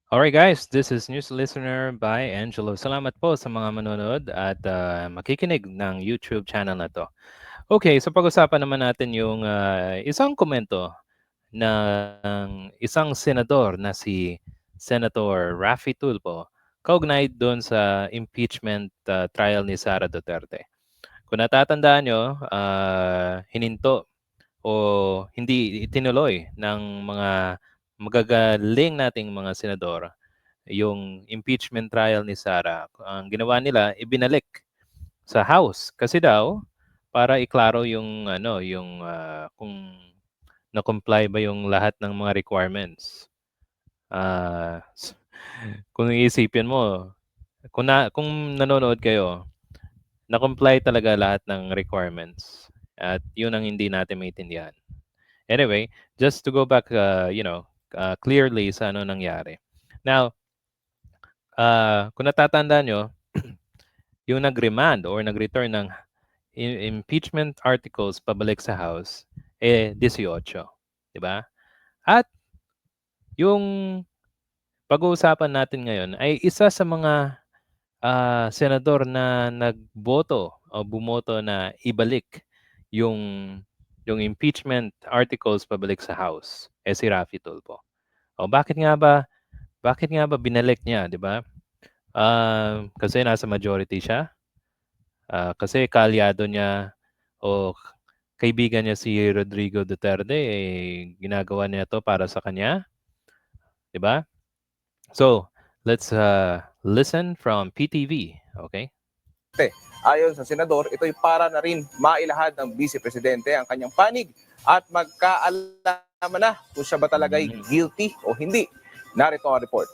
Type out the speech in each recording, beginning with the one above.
Alright guys, this is News Listener by Angelo. Salamat po sa mga manonood at makikinig ng YouTube channel na to. Okay, so pag-usapan naman natin yung isang komento ng isang senador na si Senator Raffy Tulfo kaugnay doon sa impeachment trial ni Sara Duterte. Kung natatandaan nyo, hininto o hindi itinuloy ng mga magagaling nating mga senador yung impeachment trial ni Sara. Ang ginawa nila, ibinalik sa House kasi daw para iklaro yung yung kung na-comply ba yung lahat ng mga requirements. Kung iisipin mo, kung nanonood kayo, na-comply talaga lahat ng requirements. At yun ang hindi natin maintindihan. Anyway, just to go back, clearly sa ano nangyari. Now, kung natatandaan nyo, yung nag-remand or nag-return ng impeachment articles pabalik sa House, 18. Di ba? At yung pag-uusapan natin ngayon ay isa sa mga senador na nagboto o bumoto na ibalik yung impeachment articles pabalik sa House, si Raffy Tulfo. O bakit nga ba binalik niya, 'di ba? Kasi nasa majority siya. Kasi kaalyado niya o kaibigan niya si Rodrigo Duterte, ginagawa niya 'to para sa kanya, 'di ba? So, let's listen from PTV, okay? Ayon sa senador, ito'y para na rin mailahad ng Vice Presidente ang kanyang panig at magkaalaman na kung siya ba talaga'y guilty o hindi. Narito ang report.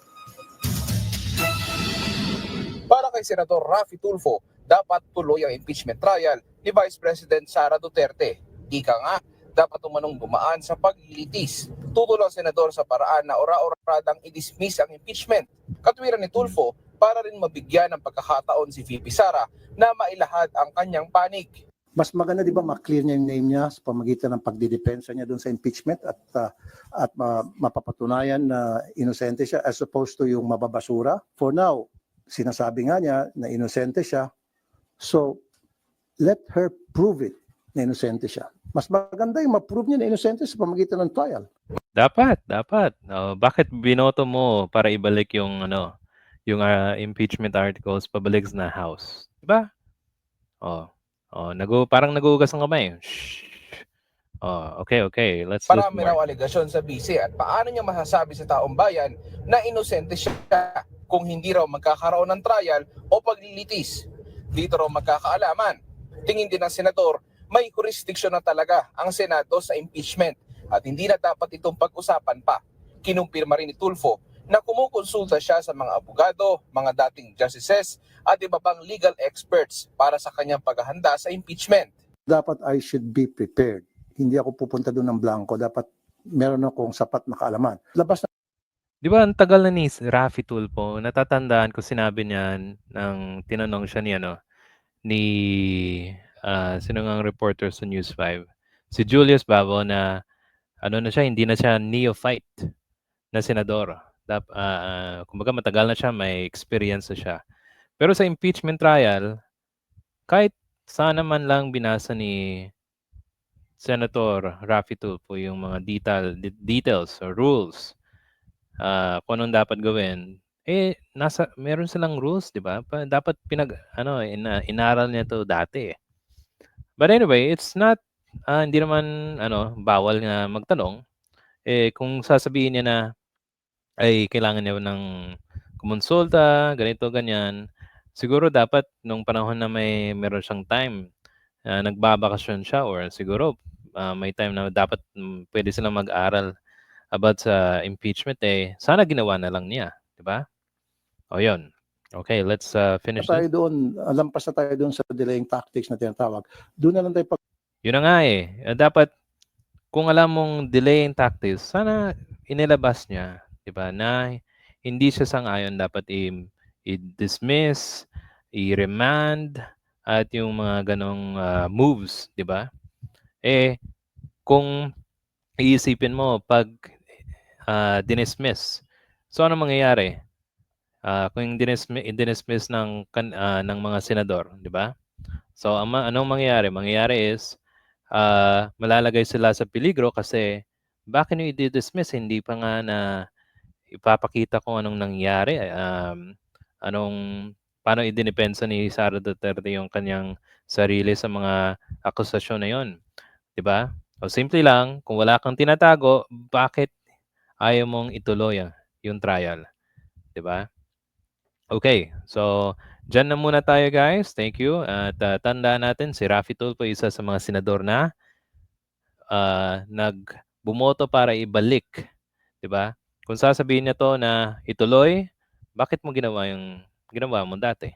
Para kay Senador Raffy Tulfo, dapat tuloy ang impeachment trial ni Vice President Sara Duterte. Ika nga, dapat umanong dumaan sa paglilitis. Tutol ang senador sa paraan na ora-oradang i-dismiss ang impeachment. Katwiran ni Tulfo para rin mabigyan ng pagkakataon si VP Sara na mailahad ang kanyang panig. Mas maganda 'di ba ma-clear niya yung name niya sa pamamagitan ng pagdidepensa niya doon sa impeachment at mapapatunayan na inosente siya as opposed to yung mababasura. For now, sinasabi nga niya na inosente siya. So, let her prove it na inosente siya. Mas maganda yung ma-prove niya na inosente sa pamamagitan ng trial. Dapat. Bakit binoto mo para ibalik yung yung impeachment articles pabalik na House? 'Di ba? Parang naguhugas ng kamay. Shh. Okay. Let's listen Marami raw more. alegasyon sa bise at paano niya masasabi sa taong bayan na inosente siya kung hindi raw magkakaroon ng trial o paglilitis. Dito raw magkakaalaman. Tingin din ng senador, may jurisdiction na talaga ang Senado sa impeachment at hindi na dapat itong pag-usapan pa. Kinumpirma rin ni Tulfo na kumukonsulta siya sa mga abogado, mga dating justices at iba pang legal experts para sa kanyang paghahanda sa impeachment. Dapat I should be prepared. Hindi ako pupunta doon ng blanco. Dapat meron akong sapat na kaalaman. Labas na. Di ba ang tagal na ni Raffy Tulfo, natatandaan ko sinabi niya nang tinanong siya ni sino ngang reporter sa News 5, si Julius Bavo na na siya, hindi na siya neophyte na senador. Kumbaga matagal na siya, may experience na siya. Pero sa impeachment trial, kahit sana man lang binasa ni Senator Raffy Tulfo yung mga details or rules, kung anong dapat gawin, meron silang rules, 'di ba? Dapat inaral niya 'to dati. But anyway, it's not hindi naman bawal nga magtanong. Kung sasabihin niya na ay kailangan niya ng kumonsulta, ganito, ganyan, siguro dapat nung panahon na meron siyang time, nagbabakasyon siya or siguro may time na dapat pwede silang mag-aral about sa impeachment, sana ginawa na lang niya, 'di ba? O yun. Okay, let's finish tayo this. doon, lampas na tayo doon sa delaying tactics na tinatawag. Doon na lang tayo Yun na nga dapat kung alam mong delaying tactics, sana inilabas niya, 'di ba? Na hindi siya sang-ayon, dapat i-dismiss, i-remand at yung mga ganong moves, 'di ba? Kung iisipin mo pag dinismiss So ano mangyayari? Kung dinismiss ng ng mga senador, di ba? So anong mangyayari? Mangyayari is malalagay sila sa peligro kasi bakit nyo i-dismiss? Hindi pa nga na ipapakita kung anong nangyari, anong paano idinipensa ni Sara Duterte yung kanyang sarili sa mga akusasyon na yon, 'di ba? O simple lang, kung wala kang tinatago, bakit ayaw mong ituloy yung trial, 'di ba? Okay, so diyan na muna tayo guys. Thank you. At tandaan natin si Raffy Tulfo isa sa mga senador na bumoto para ibalik, 'di ba? Kung sasabihin niya 'to na ituloy, bakit mo ginawa mo dati,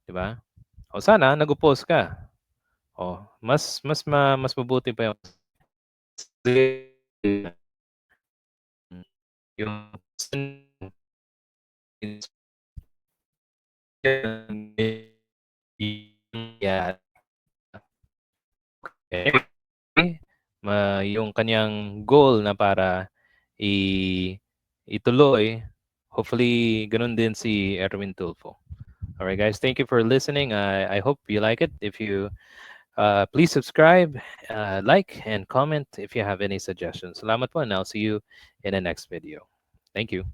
'di ba? O sana nag-oppose ka. O mas mabuti pa yung yeah, yung kanyang goal na para ituloy, hopefully ganun din si Erwin Tulfo. Alright guys, thank you for listening. I hope you like it. If you please subscribe, like, and comment if you have any suggestions. Salamat po, and I'll see you in the next video. Thank you.